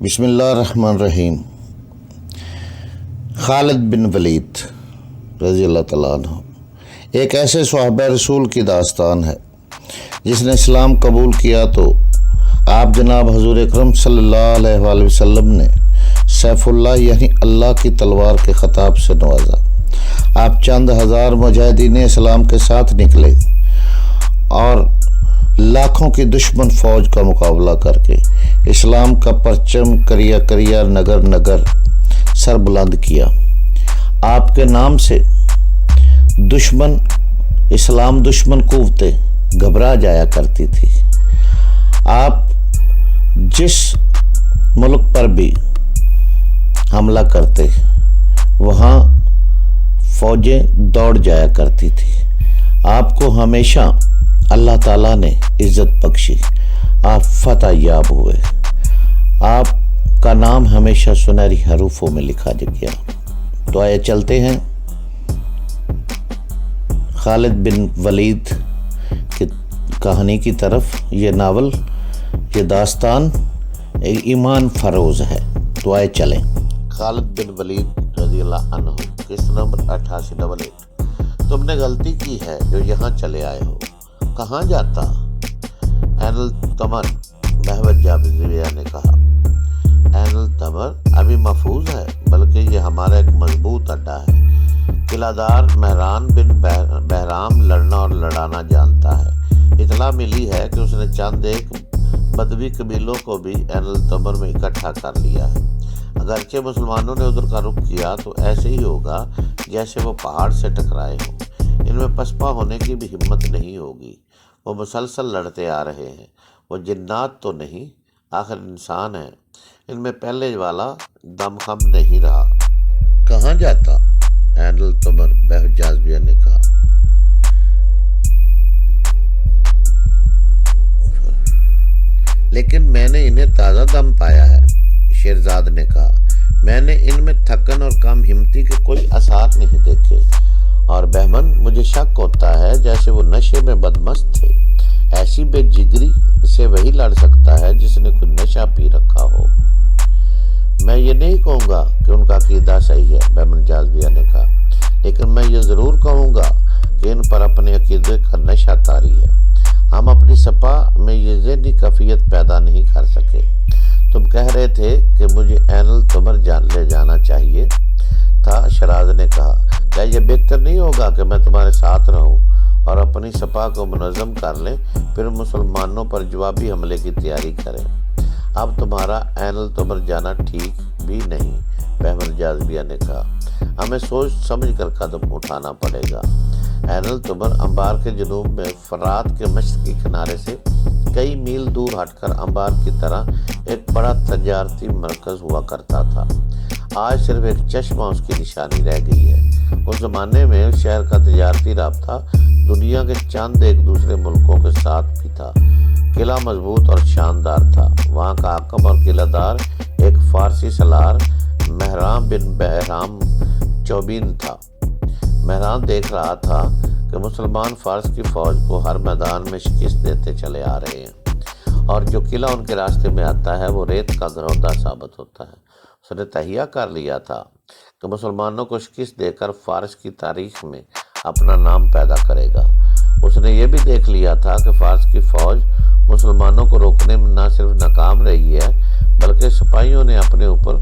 بسم اللہ الرحمن الرحیم۔ خالد بن ولید رضی اللہ تعالیٰ عنہ ایک ایسے صحابہ رسول کی داستان ہے جس نے اسلام قبول کیا تو آپ جناب حضور اکرم صلی اللہ علیہ وآلہ وسلم نے سیف اللہ یعنی اللہ کی تلوار کے خطاب سے نوازا۔ آپ چند ہزار مجاہدین اسلام کے ساتھ نکلے اور لاکھوں کی دشمن فوج کا مقابلہ کر کے اسلام کا پرچم کریا کریا نگر نگر سر بلند کیا۔ آپ کے نام سے اسلام دشمن قوتیں گھبرا جایا کرتی تھی۔ آپ جس ملک پر بھی حملہ کرتے وہاں فوجیں دوڑ جایا کرتی تھی۔ آپ کو ہمیشہ اللہ تعالیٰ نے عزت بخشی، آپ فتح یاب ہوئے، آپ کا نام ہمیشہ سنہری حروفوں میں لکھا گیا۔ تو آئے چلتے ہیں خالد بن ولید کی کہانی کی طرف۔ یہ ناول، یہ داستان ایمان فروز ہے۔ تو آئے چلیں۔ خالد بن ولید رضی اللہ عنہ، قسط نمبر 8888۔ تم نے غلطی کی ہے جو یہاں چلے آئے ہو۔ کہاں جاتا؟ عین التمر بہوت جابریہ نے کہا۔ عین التمر ابھی محفوظ ہے، بلکہ یہ ہمارا ایک مضبوط اڈا ہے۔ قلعہ دار مہران بن بہرام لڑنا اور لڑانا جانتا ہے۔ اطلاع ملی ہے کہ اس نے چند ایک بدوی قبیلوں کو بھی عین التمر میں اکٹھا کر لیا ہے۔ اگرچہ مسلمانوں نے ادھر کا رخ کیا تو ایسے ہی ہوگا جیسے وہ پہاڑ سے ٹکرائے ہوں۔ ان میں پسپا ہونے کی بھی ہمت نہیں ہوگی۔ وہ مسلسل لڑتے آ رہے ہیں۔ وہ جنات تو نہیں، آخر انسان ہیں۔ ان میں پہلے والا دم خم نہیں رہا۔ کہاں جاتا؟ عین التمر بہوت جابریہ نے کہا۔ لیکن میں نے انہیں تازہ دم پایا ہے، شیرزاد نے کہا۔ میں نے ان میں تھکن اور کم ہمتی کے کوئی آثار نہیں دیکھے، اور بہمن مجھے شک ہوتا ہے جیسے وہ نشے میں بدمست تھے۔ ایسی بے جگری سے وہی لڑ سکتا ہے جس نے کوئی نشہ پی رکھا ہو۔ میں یہ نہیں کہوں گا کہ ان کا عقیدہ صحیح ہے، بہمن جابریہ نے کہا، لیکن میں یہ ضرور کہوں گا کہ ان پر اپنے عقیدے کا نشہ طاری ہے۔ ہم اپنی سپا میں یہ ذہنی کیفیت پیدا نہیں کر سکے۔ تم کہہ رہے تھے کہ مجھے عین التمر لے جانا چاہیے تھا، شیراز نے کہا۔ کیا یہ بہتر نہیں ہوگا کہ میں تمہارے ساتھ رہوں اور اپنی سپا کو منظم کر لیں، پھر مسلمانوں پر جوابی حملے کی تیاری کریں؟ اب تمہارا عین التمر جانا ٹھیک بھی نہیں، بہمن جابریہ نے کہا۔ ہمیں سوچ سمجھ کر قدم اٹھانا پڑے گا۔ عین التمر انبار کے جنوب میں فرات کے مشرقی کنارے سے کئی میل دور ہٹ کر انبار کی طرح ایک بڑا تجارتی مرکز ہوا کرتا تھا۔ آج صرف ایک چشمہ اس کی نشانی رہ گئی ہے۔ اس زمانے میں اس شہر کا تجارتی رابطہ دنیا کے چند ایک دوسرے ملکوں کے ساتھ بھی تھا۔ قلعہ مضبوط اور شاندار تھا۔ وہاں کا حاکم اور قلعہ دار ایک فارسی سالار مہران بن بہرام چوبین تھا۔ مہران دیکھ رہا تھا کہ مسلمان فارس کی فوج کو ہر میدان میں شکست دیتے چلے آ رہے ہیں، اور جو قلعہ ان کے راستے میں آتا ہے وہ ریت کا گرودہ ثابت ہوتا ہے۔ اس نے تہیہ کر لیا تھا کہ مسلمانوں کو شکست دے کر فارس کی تاریخ میں اپنا نام پیدا کرے گا۔ اس نے یہ بھی دیکھ لیا تھا کہ فارس کی فوج مسلمانوں کو روکنے میں نہ صرف ناکام رہی ہے، بلکہ سپاہیوں نے اپنے اوپر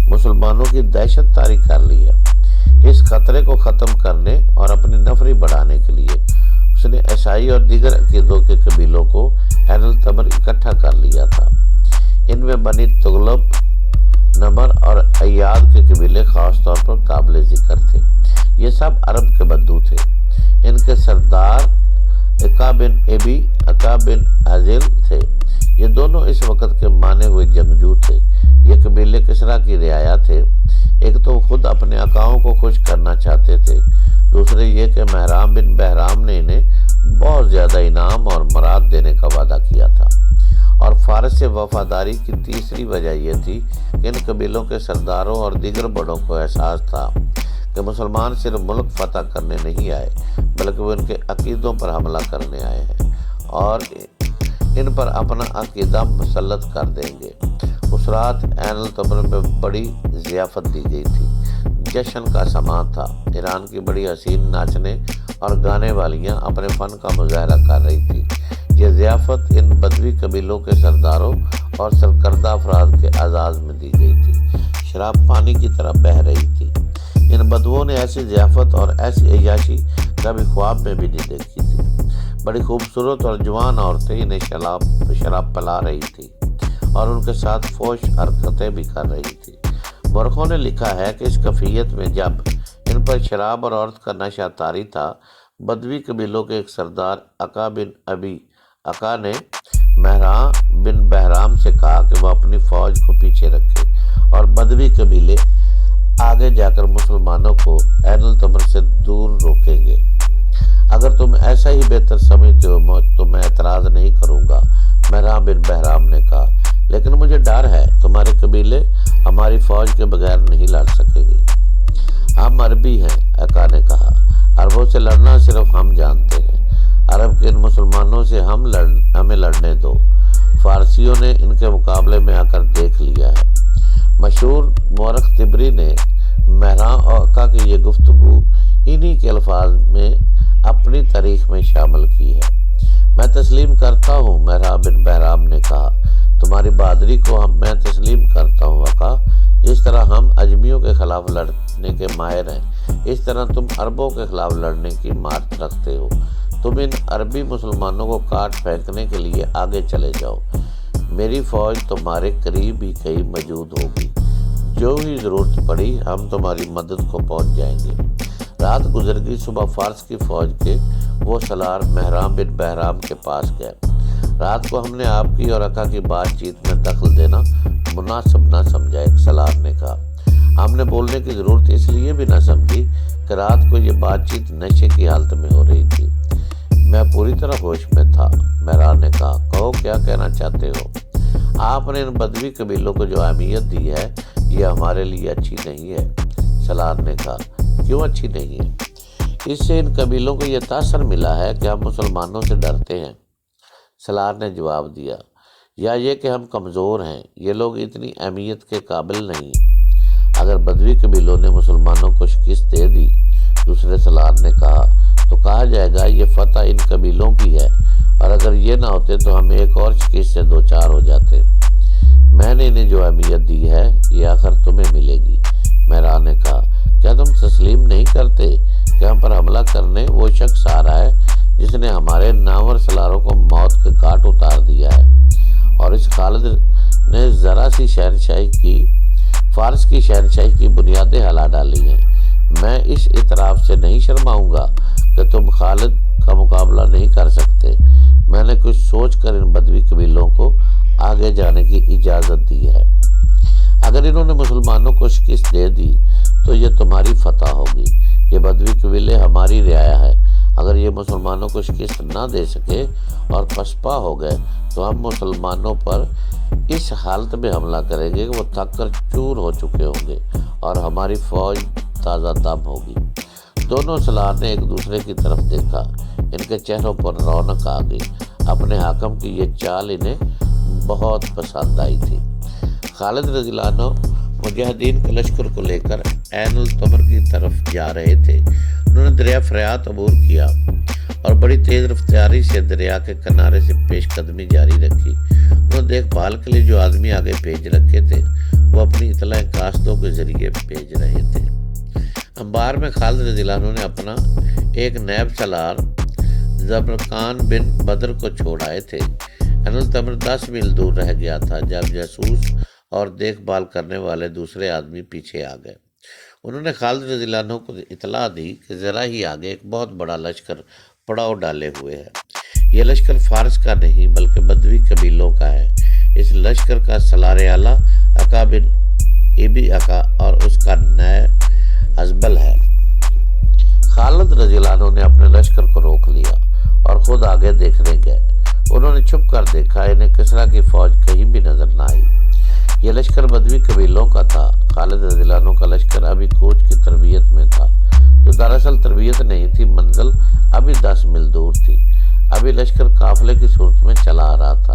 مسلمانوں کی دہشت طاری کر لی ہے۔ اس خطرے کو ختم کرنے اور اپنی نفری بڑھانے کے لیے اس نے عیسائی اور دیگر عقیدوں کے قبیلوں کو عین التمر اکٹھا کر لیا تھا۔ ان میں بنی تغلب، نمر اور ایاد کے قبیلے خاص طور پر قابل ذکر تھے۔ یہ سب عرب کے بدو تھے۔ ان کے سردار عقا بن ابی، عقا بن حزل تھے۔ یہ دونوں اس وقت کے مانے ہوئے جنگجو تھے۔ یہ قبیلے کسریٰ کی رعایا تھے۔ ایک تو خود اپنے آقاؤں کو خوش کرنا چاہتے تھے، دوسرے یہ کہ مہران بن بہرام نے انہیں بہت زیادہ انعام اور مراد دینے کا وعدہ کیا تھا۔ اور فارس سے وفاداری کی تیسری وجہ یہ تھی کہ ان قبیلوں کے سرداروں اور دیگر بڑوں کو احساس تھا کہ مسلمان صرف ملک فتح کرنے نہیں آئے، بلکہ وہ ان کے عقیدوں پر حملہ کرنے آئے ہیں اور ان پر اپنا عقیدہ مسلط کر دیں گے۔ اس رات عین التمر میں بڑی ضیافت دی گئی تھی۔ جشن کا سماں تھا۔ ایران کی بڑی حسین ناچنے اور گانے والیاں اپنے فن کا مظاہرہ کر رہی تھی۔ یہ ضیافت ان بدوی قبیلوں کے سرداروں اور سرکردہ افراد کے اعزاز میں دی گئی تھی۔ شراب پانی کی طرح بہہ رہی تھی۔ ان بدوؤں نے ایسی ضیافت اور ایسی عیاشی کبھی خواب میں بھی نہیں دیکھی تھی۔ بڑی خوبصورت اور جوان عورتیں انہیں شراب پلا رہی تھی اور ان کے ساتھ فوش حرکتیں بھی کر رہی تھی۔ مورخوں نے لکھا ہے کہ اس کیفیت میں جب ان پر شراب اور عورت کا نشہ طاری تھا، بدوی قبیلوں کے ایک سردار عقا بن ابی عقا نے مہراں بن بہرام سے کہا کہ وہ اپنی فوج کو پیچھے رکھے اور بدوی قبیلے آگے جا کر مسلمانوں کو عین التمر سے دور روکیں گے۔ اگر تم ایسا ہی بہتر سمجھتے ہو تو میں اعتراض نہیں کروں گا، مہراں بن بہرام نے کہا، لیکن مجھے ڈر ہے تمہارے قبیلے ہماری فوج کے بغیر نہیں لڑ سکیں گے۔ ہم عربی ہیں، عقا نے کہا، عربوں سے لڑنا صرف ہم جانتے ہیں۔ عرب کے ان مسلمانوں سے ہمیں لڑنے دو۔ فارسیوں نے ان کے مقابلے میں آ کر دیکھ لیا ہے۔ مشہور مورخ طبری نے مہراں اور عقا کی یہ گفتگو انہی کے الفاظ میں اپنی تاریخ میں شامل کی ہے۔ میں تسلیم کرتا ہوں، مہراں بن بہرام نے کہا، تمہاری بہادری کو میں تسلیم کرتا ہوں عقا۔ جس طرح ہم اجمیوں کے خلاف لڑنے کے ماہر ہیں، اس طرح تم عربوں کے خلاف لڑنے کی مہارت رکھتے ہو۔ تم ان عربی مسلمانوں کو کاٹ پھینکنے کے لیے آگے چلے جاؤ۔ میری فوج تمہارے قریب ہی کہیں موجود ہوگی۔ جو ہی ضرورت پڑی ہم تمہاری مدد کو پہنچ جائیں گے۔ رات گزر گئی۔ صبح فارس کی فوج کے وہ سالار مہراں بن بہرام کے پاس گئے۔ رات کو ہم نے آپ کی اور عقا کی بات چیت میں دخل دینا مناسب نہ سمجھا، ایک سالار نے کہا۔ ہم نے بولنے کی ضرورت اس لیے بھی نہ سمجھی کہ رات کو یہ بات چیت نشے کی حالت میں ہو رہی تھی۔ میں پوری طرح ہوش میں تھا، مہراں نے کہا۔ کہو کیا کہنا چاہتے ہو؟ آپ نے ان بدوی قبیلوں کو جو اہمیت دی ہے یہ ہمارے لیے اچھی نہیں ہے، سالار نے کہا۔ کیوں اچھی نہیں ہے؟ اس سے ان قبیلوں کو یہ تاثر ملا ہے کہ ہم مسلمانوں سے ڈرتے ہیں، سالار نے جواب دیا، یا یہ کہ ہم کمزور ہیں، یہ لوگ اتنی اہمیت کے قابل نہیں۔ اگر بدوی قبیلوں نے مسلمانوں کو شکست دے دی، دوسرے سالار نے کہا، تو کہا جائے گا یہ فتح ان قبیلوں کی ہے، اور اگر یہ نہ ہوتے تو ہم ایک اور شکست سے دوچار ہو جاتے۔ میں نے انہیں جو اہمیت دی ہے یہ آخر تمہیں ملے گی، مہراں نے کہا۔ کیا تم تسلیم نہیں کرتے کہ ہم پر حملہ کرنے وہ شخص آ رہا ہے جس نے ہمارے نامور سالاروں کو موت کے گھاٹ اتار دیا ہے، اور اس خالد نے ذرا سی فارس کی شہنشاہی کی بنیادیں ہلا ڈالی ہیں۔ میں اس اعتراف سے نہیں شرماؤں گا کہ تم خالد کا مقابلہ نہیں کر سکتے۔ میں نے کچھ سوچ کر ان بدوی قبیلوں کو آگے جانے کی اجازت دی ہے۔ اگر انہوں نے مسلمانوں کو شکست دے دی تو یہ تمہاری فتح ہوگی۔ یہ بدوی قبیلے ہماری رعایا ہے۔ اگر یہ مسلمانوں کو شکست نہ دے سکے اور پسپا ہو گئے تو ہم مسلمانوں پر اس حالت میں حملہ کریں گے کہ وہ تھک کر چور ہو چکے ہوں گے اور ہماری فوج تازہ دم ہوگی۔ دونوں سالار نے ایک دوسرے کی طرف دیکھا۔ ان کے چہروں پر رونق آ گئی۔ اپنے حاکم کی یہ چال انہیں بہت پسند آئی تھی۔ خالد رضی اللہ عنہ مجاہدین کے لشکر کو لے کر عین التمر کی طرف جا رہے تھے۔ انہوں نے دریا فرات عبور کیا اور بڑی تیز رفتاری سے دریا کے کنارے سے پیش قدمی جاری رکھی۔ انہوں نے دیکھ بھال کے لیے جو آدمی آگے بھیج رکھے تھے وہ اپنی اطلاع قاصدوں کے ذریعے بھیج رہے تھے۔ انبار میں خالد رضی اللہ عنہ نے اپنا ایک نیب سالار زبرقان بن بدر کو چھوڑ آئے تھے۔ عین التمر 10 میل دور رہ گیا تھا جب جاسوس اور دیکھ بھال کرنے والے دوسرے آدمی پیچھے آ گئے۔ انہوں نے خالد رضی اللہ عنہ کو اطلاع دی کہ ذرا ہی آگے ایک بہت بڑا لشکر پڑاؤ ڈالے ہوئے ہے۔ یہ لشکر فارس کا نہیں بلکہ بدوی قبیلوں کا ہے۔ اس لشکر کا سالار اعلیٰ عقا بن ابی عقا اور اس کا نائب ازبل ہے۔ خالد رضی اللہ عنہ نے اپنے لشکر کو روک لیا اور خود آگے دیکھنے گئے۔ انہوں نے چھپ کر دیکھا، انہیں کسریٰ کی فوج کہیں بھی نظر نہ آئی۔ یہ لشکر بدوی قبیلوں کا تھا۔ خالد رضی اللہ عنہ کا لشکر ابھی کوچ کی تربیت میں تھا، جو دراصل تربیت نہیں تھی، منزل ابھی 10 میل دور تھی۔ ابھی لشکر قافلے کی صورت میں چلا آ رہا تھا۔